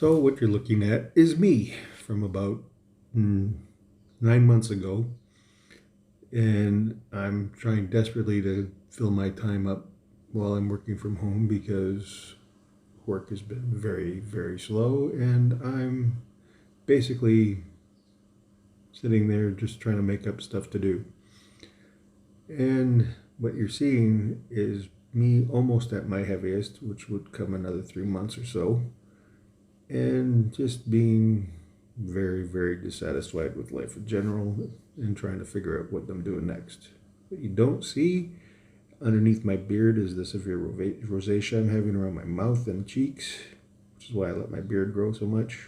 So what you're looking at is me from about 9 months ago, and I'm trying desperately to fill my time up while I'm working from home because work has been very, very slow, and I'm basically sitting there just trying to make up stuff to do. And what you're seeing is me almost at my heaviest, which would come another 3 months or so, and just being very, very dissatisfied with life in general and trying to figure out what I'm doing next. What you don't see underneath my beard is the severe rosacea I'm having around my mouth and cheeks, which is why I let my beard grow so much,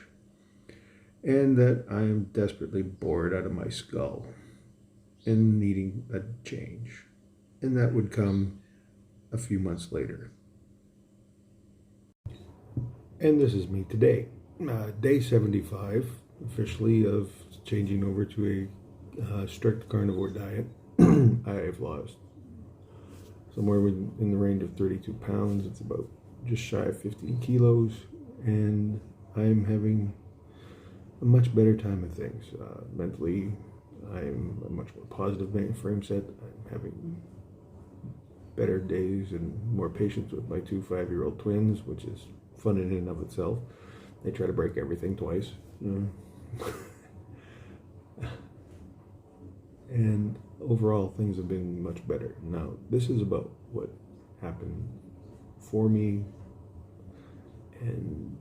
and that I am desperately bored out of my skull and needing a change. And that would come a few months later. And this is me today. Day 75, officially, of changing over to a strict carnivore diet. I've lost somewhere in the range of 32 pounds. It's about just shy of 15 kilos. And I'm having a much better time of things. Mentally, I'm a much more positive frame set. I'm having better days and more patience with my two 5-year-old twins, which is fun in and of itself. They try to break everything twice. And overall, things have been much better. Now, this is about what happened for me and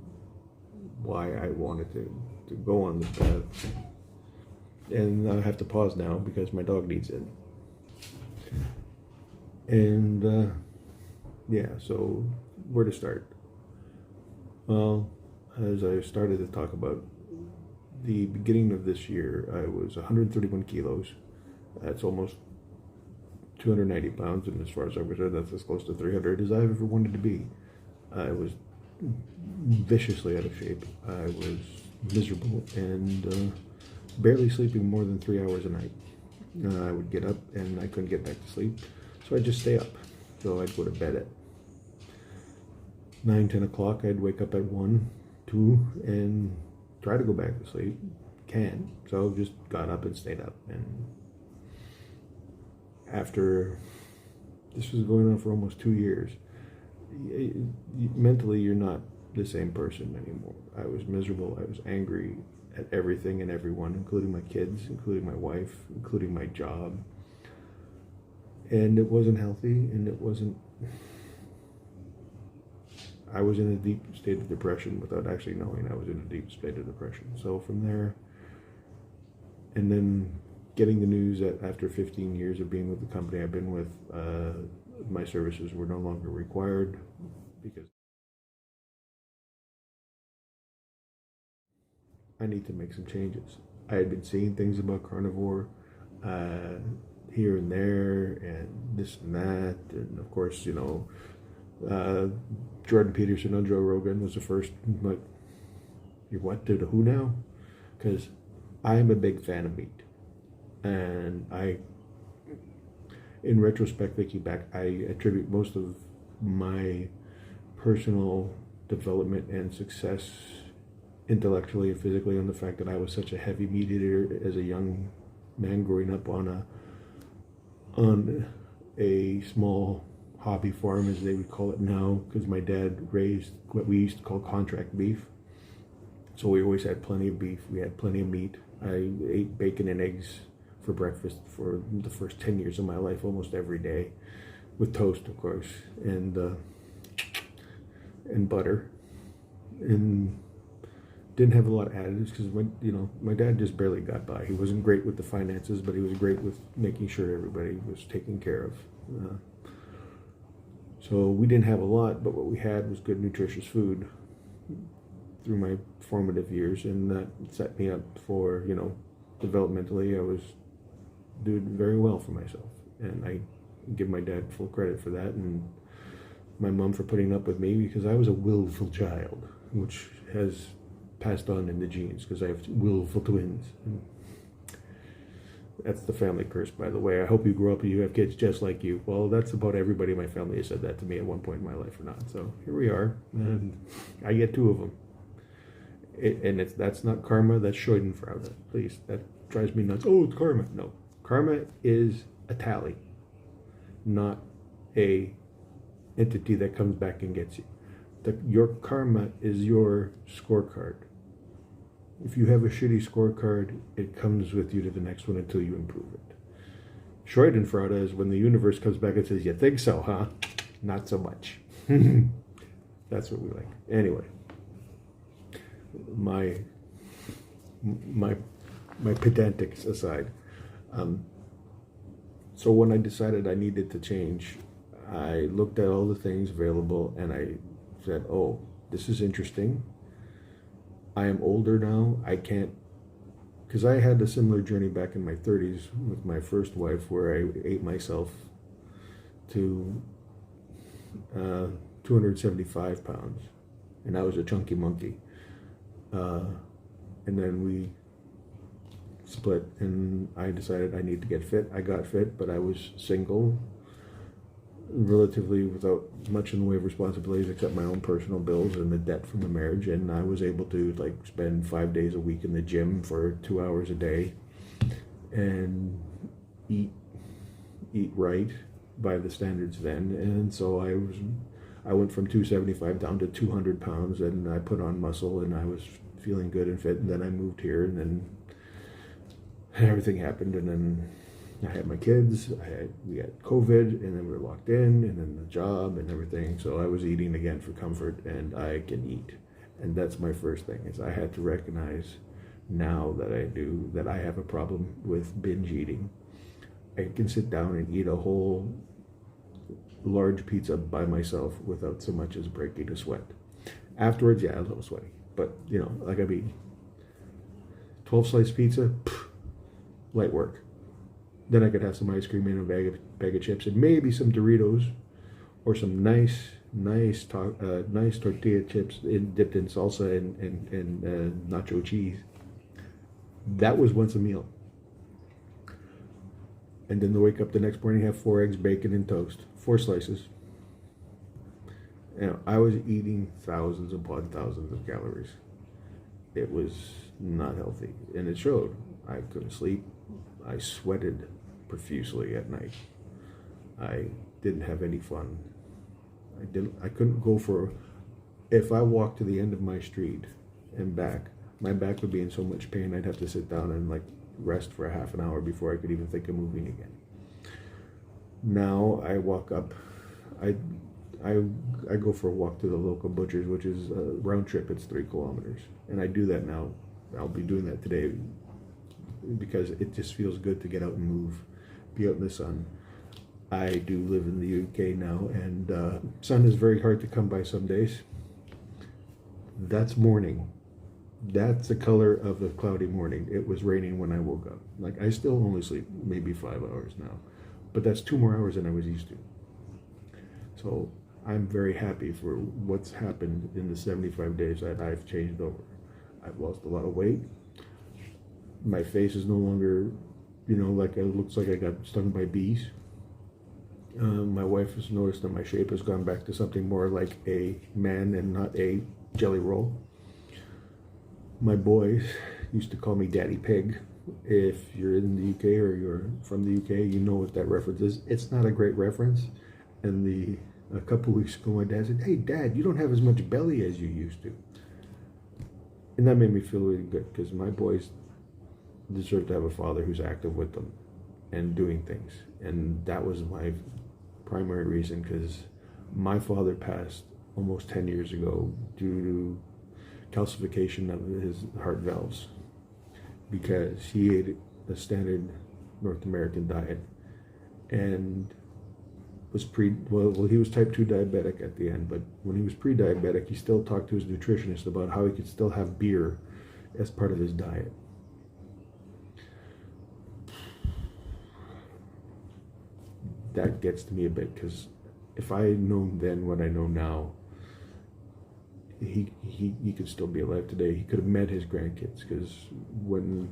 why I wanted to go on this path. And I have to pause now because my dog needs it. And yeah, so where to start? Well, as I started to talk about the beginning of this year, I was 131 kilos. That's almost 290 pounds, and as far as I'm concerned, that's as close to 300 as I've ever wanted to be. I was viciously out of shape. I was miserable and barely sleeping more than 3 hours a night. I would get up and I couldn't get back to sleep, so I'd just stay up. So I'd go to bed at 9, 10 o'clock. I'd wake up at 1, 2, and try to go back to sleep. So just got up and stayed up. And after this was going on for almost 2 years, mentally you're not the same person anymore. I was miserable. I was angry at everything and everyone, including my kids, including my wife, including my job. And it wasn't healthy, and I was in a deep state of depression without actually knowing I was in a deep state of depression. So from there, and then getting the news that after 15 years of being with the company I've been with, my services were no longer required because I need to make some changes. I had been seeing things about carnivore here and there and this and that. And of course, Jordan Peterson on Joe Rogan was the first, like, you're what, to the who now? Because I'm a big fan of meat. And in retrospect, thinking back, I attribute most of my personal development and success intellectually and physically on the fact that I was such a heavy meat eater as a young man growing up on a small hobby farm, as they would call it now, because my dad raised what we used to call contract beef. So we always had plenty of beef. We had plenty of meat. I ate bacon and eggs for breakfast for the first 10 years of my life, almost every day, with toast, of course, and butter, and didn't have a lot of additives because my dad just barely got by. He wasn't great with the finances, but he was great with making sure everybody was taken care of. So we didn't have a lot, but what we had was good, nutritious food through my formative years, and that set me up for, developmentally, I was doing very well for myself, and I give my dad full credit for that, and my mom for putting up with me, because I was a willful child, which has passed on in the genes, because I have willful twins. And that's the family curse, by the way. I hope you grow up and you have kids just like you. Well, that's about everybody in my family has said that to me at one point in my life or not. So here we are, and I get 2 of them. That's not karma, that's Schadenfreude. Please, that drives me nuts. Oh, it's karma. No. Karma is a tally, not a entity that comes back and gets you. Your karma is your scorecard. If you have a shitty scorecard, it comes with you to the next one until you improve it. Schadenfreude is when the universe comes back and says, "You think so, huh? Not so much." That's what we like. Anyway, my pedantics aside. So when I decided I needed to change, I looked at all the things available and I said, "Oh, this is interesting. I am older now. I can't," because I had a similar journey back in my 30s with my first wife where I ate myself to 275 pounds, and I was a chunky monkey. And then we split, and I decided I need to get fit. I got fit, but I was single, relatively without much in the way of responsibilities except my own personal bills and the debt from the marriage, and I was able to spend 5 days a week in the gym for 2 hours a day and eat right by the standards then. And so I went from 275 down to 200 pounds, and I put on muscle, and I was feeling good and fit. And then I moved here, and then everything happened, and then I had my kids, we had COVID, and then we were locked in, and then the job and everything. So I was eating again for comfort, and I can eat. And that's my first thing, is I had to recognize now that I have a problem with binge eating. I can sit down and eat a whole large pizza by myself without so much as breaking a sweat. Afterwards, yeah, a little sweaty. But, I mean, 12 slice pizza, light work. Then I could have some ice cream and a bag of chips and maybe some Doritos or some nice tortilla chips dipped in salsa and nacho cheese. That was once a meal. And then to wake up the next morning, have 4 eggs, bacon, and toast. 4 slices. I was eating thousands upon thousands of calories. It was not healthy, and it showed. I couldn't sleep. I sweated profusely at night. I didn't have any fun. I couldn't go if I walked to the end of my street and back, my back would be in so much pain I'd have to sit down and rest for a half an hour before I could even think of moving again. Now I walk up, I go for a walk to the local butcher's, which is a round trip. It's 3 kilometers, and I do that now. I'll be doing that today because it just feels good to get out and move, be out in the sun. I do live in the UK now, and sun is very hard to come by some days. That's morning. That's the color of a cloudy morning. It was raining when I woke up. I still only sleep maybe 5 hours now, but that's 2 more hours than I was used to. So I'm very happy for what's happened in the 75 days that I've changed over. I've lost a lot of weight. My face is no longer, it looks like I got stung by bees. My wife has noticed that my shape has gone back to something more like a man and not a jelly roll. My boys used to call me Daddy Pig. If you're in the UK or you're from the UK, you know what that reference is. It's not a great reference. And a couple weeks ago, my dad said, "Hey, Dad, you don't have as much belly as you used to." And that made me feel really good, because my boys deserve to have a father who's active with them and doing things. And that was my primary reason, because my father passed almost 10 years ago due to calcification of his heart valves, because he ate a standard North American diet and was he was type 2 diabetic at the end, but when he was pre-diabetic, he still talked to his nutritionist about how he could still have beer as part of his diet. That gets to me a bit, because if I had known then what I know now, he could still be alive today. He could have met his grandkids, because when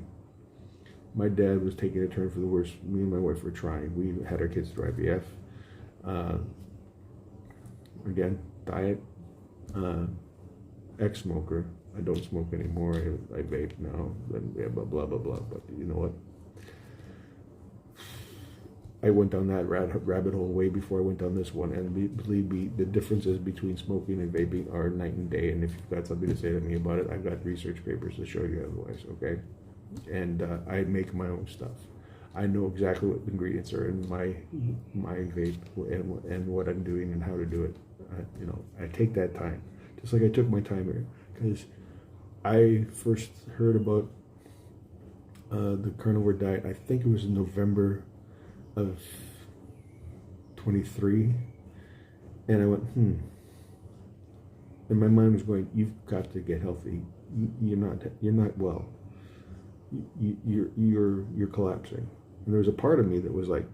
my dad was taking a turn for the worse, me and my wife were trying. We had our kids through IVF. Again, diet, ex-smoker, I don't smoke anymore. I vape now. And yeah, blah blah blah blah. But you know what? I went down that rabbit hole way before I went down this one, and believe me, the differences between smoking and vaping are night and day. And if you've got something to say to me about it, I've got research papers to show you otherwise. Okay, and I make my own stuff. I know exactly what ingredients are in my vape and what I'm doing and how to do it. I take that time, just like I took my time here, because I first heard about the carnivore diet. I think it was in November of 23, and I went, and my mind was going, you've got to get healthy. You're not well. You're collapsing. And there was a part of me that was like,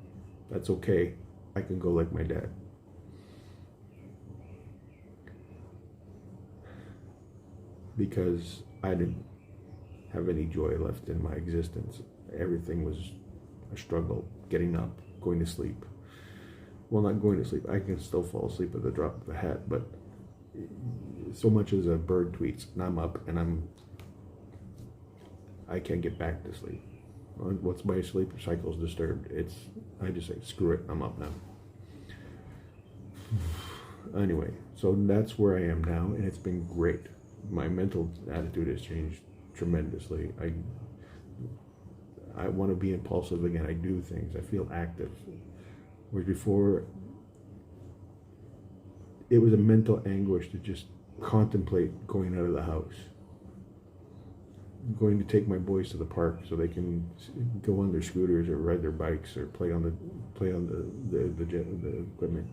that's okay. I can go like my dad. Because I didn't have any joy left in my existence. Everything was a struggle. Getting up, going to sleep. Well, not going to sleep. I can still fall asleep at the drop of a hat, but so much as a bird tweets, and I'm up, and I can't get back to sleep. Once my sleep cycle is disturbed, I just say, screw it, I'm up now. Anyway, so that's where I am now, and it's been great. My mental attitude has changed tremendously. I want to be impulsive again. I do things. I feel active. Whereas before, it was a mental anguish to just contemplate going out of the house. Going to take my boys to the park so they can go on their scooters or ride their bikes or play on the equipment.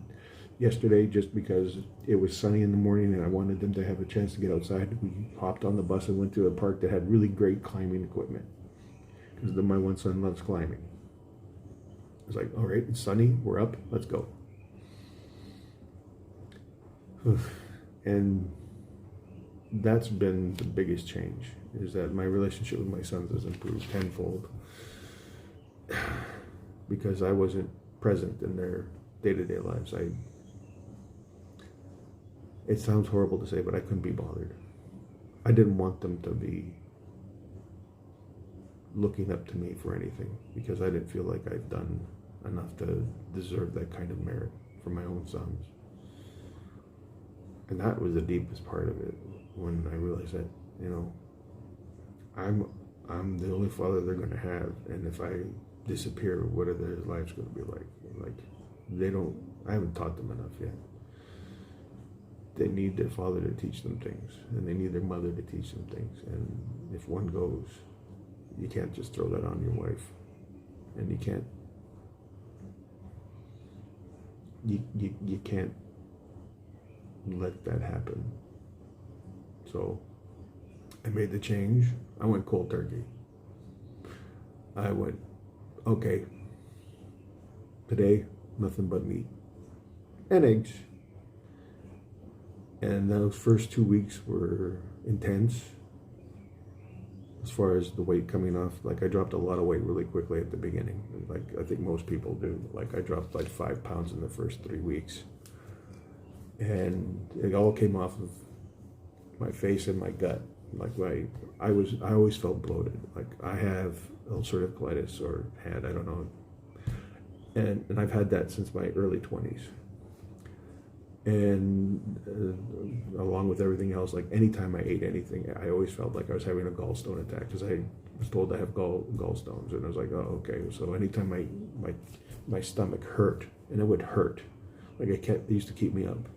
Yesterday, just because it was sunny in the morning and I wanted them to have a chance to get outside, we hopped on the bus and went to a park that had really great climbing equipment. Because my one son loves climbing. I was like, all right, it's sunny, we're up, let's go. And that's been the biggest change, is that my relationship with my sons has improved tenfold. Because I wasn't present in their day-to-day lives. It sounds horrible to say, but I couldn't be bothered. I didn't want them to be looking up to me for anything, because I didn't feel like I've done enough to deserve that kind of merit for my own sons. And that was the deepest part of it, when I realized that, I'm the only father they're going to have, and if I disappear, what are their lives going to be like? I haven't taught them enough yet. They need their father to teach them things, and they need their mother to teach them things. And if one goes, you can't just throw that on your wife, and you can't let that happen. So I made the change. I went cold turkey. I went, okay, today nothing but meat and eggs. And those first 2 weeks were intense as far as the weight coming off. Like, I dropped a lot of weight really quickly at the beginning. Like, I think most people do. Like, I dropped like 5 pounds in the first 3 weeks. And it all came off of my face and my gut. Like, I always felt bloated. Like, I have ulcerative colitis, or had, I don't know. And I've had that since my early 20s. And along with everything else, like anytime I ate anything, I always felt like I was having a gallstone attack, because I was told I have gallstones, and I was like, oh, okay. So anytime my stomach hurt, and it would hurt, like it used to keep me up,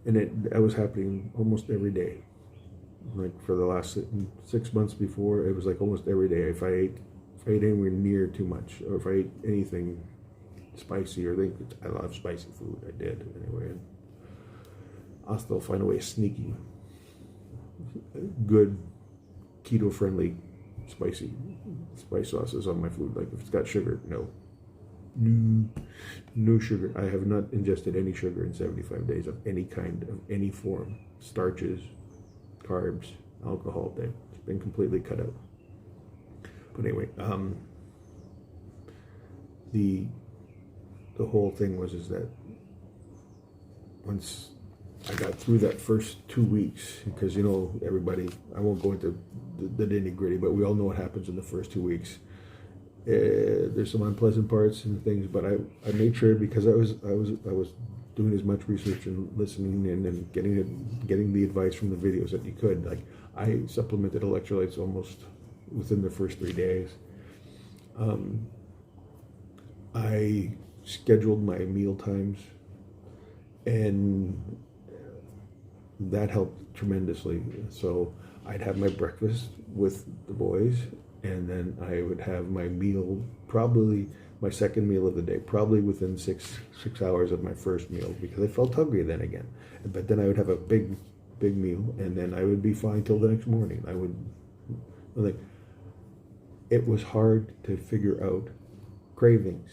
and that was happening almost every day. Like for the last 6 months before, it was like almost every day. If I ate anywhere near too much, or if I ate anything spicy, or I love spicy food. I did anyway, and I'll still find a way of sneaking good keto-friendly spicy spice sauces on my food. Like if it's got sugar, no sugar. I have not ingested any sugar in 75 days of any kind, of any form. Starches, carbs, alcohol. It's been completely cut out. But anyway, the whole thing is that once I got through that first 2 weeks because, you know, everybody, I won't go into the nitty gritty, but we all know what happens in the first 2 weeks. There's some unpleasant parts and things, but I made sure, because I was doing as much research and listening and getting the advice from the videos that you could. Like, I supplemented electrolytes almost within the first 3 days. I scheduled my meal times, and that helped tremendously. So I'd have my breakfast with the boys, and then I would have my meal, probably my second meal of the day, probably within six hours of my first meal, because I felt hungry then again. But then I would have a big meal, and then I would be fine till the next morning. I would, like, it was hard to figure out cravings.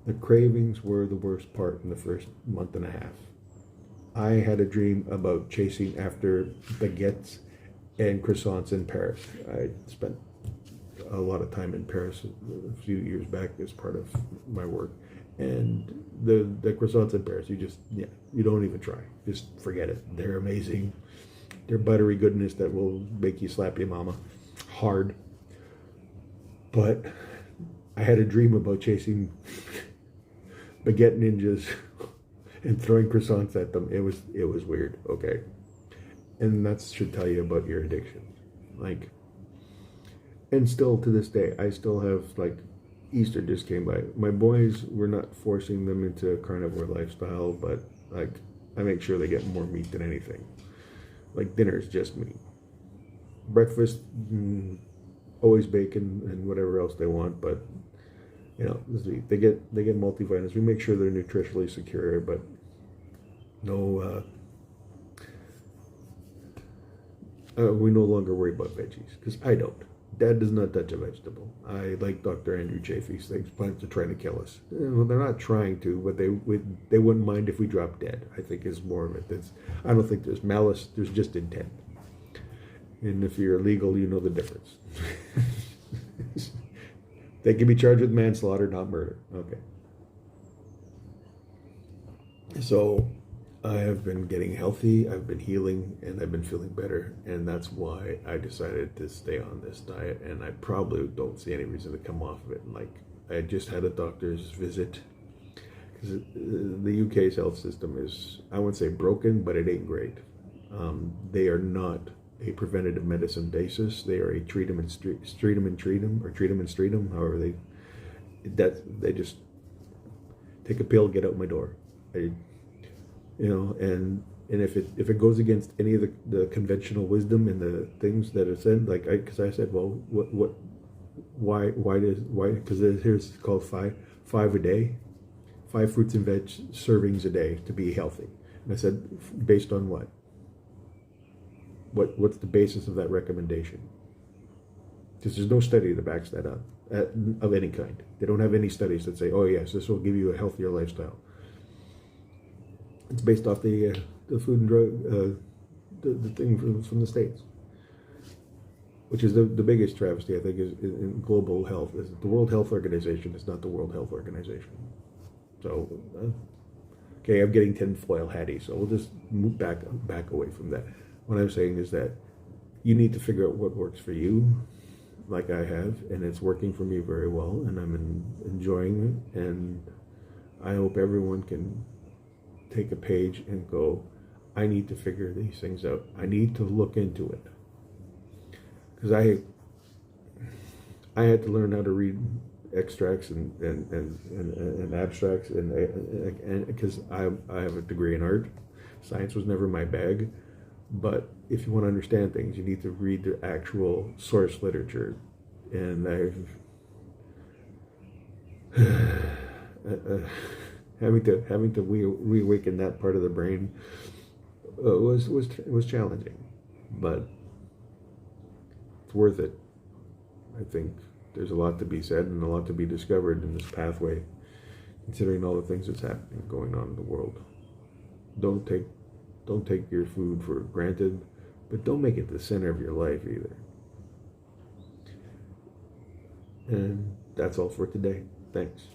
The cravings were the worst part in the first month and a half. I had a dream about chasing after baguettes and croissants in Paris. I spent a lot of time in Paris a few years back as part of my work, and the croissants in Paris, you don't even try. Just forget it. They're amazing. They're buttery goodness that will make you slap your mama hard. But I had a dream about chasing baguette ninjas and throwing croissants at them. It was weird, okay? And that should tell you about your addiction. Like, and still to this day, I still have, like, Easter just came by. My boys, we're not forcing them into a carnivore lifestyle, but, like, I make sure they get more meat than anything. Like, dinner's just meat. Breakfast, always bacon and whatever else they want, but, you know, they get multivitamins. We make sure they're nutritionally secure, but no, we no longer worry about veggies, because I don't. Dad does not touch a vegetable. I like Dr. Andrew Chafee's things. Plants are trying to kill us. Well, they're not trying to, but they wouldn't mind if we dropped dead, I think, is more of it. I don't think there's malice. There's just intent. And if you're illegal, you know the difference. They can be charged with manslaughter, not murder. Okay. So I have been getting healthy, I've been healing, and I've been feeling better. And that's why I decided to stay on this diet. And I probably don't see any reason to come off of it. Like, I just had a doctor's visit, because the UK's health system is, I wouldn't say broken, but it ain't great. They are not a preventative medicine basis. They are a treat 'em and treat 'em and treat 'em, or treat 'em and street 'em, however they just take a pill, get out my door. And if it goes against any of the conventional wisdom and the things that are said, like, because I said, well, why, because here's called five a day, 5 fruits and veg servings a day to be healthy. And I said, based on what? What's the basis of that recommendation? Because there's no study that backs that up, of any kind. They don't have any studies that say, oh yes, this will give you a healthier lifestyle. It's based off the food and drug, the thing from the States, which is the biggest travesty, I think, is in global health. Is the World Health Organization is not the World Health Organization. So, okay, I'm getting tinfoil hatty, so we'll just move back away from that. What I'm saying is that you need to figure out what works for you, like I have, and it's working for me very well, and I'm enjoying it, and I hope everyone can take a page and go, I need to figure these things out. I need to look into it. Because I had to learn how to read extracts and abstracts, and because I have a degree in art. Science was never my bag. But if you want to understand things, you need to read the actual source literature. And having to reawaken that part of the brain was challenging, but it's worth it. I think there's a lot to be said and a lot to be discovered in this pathway, considering all the things that's happening, going on in the world. Don't take your food for granted, but don't make it the center of your life either. And that's all for today. Thanks.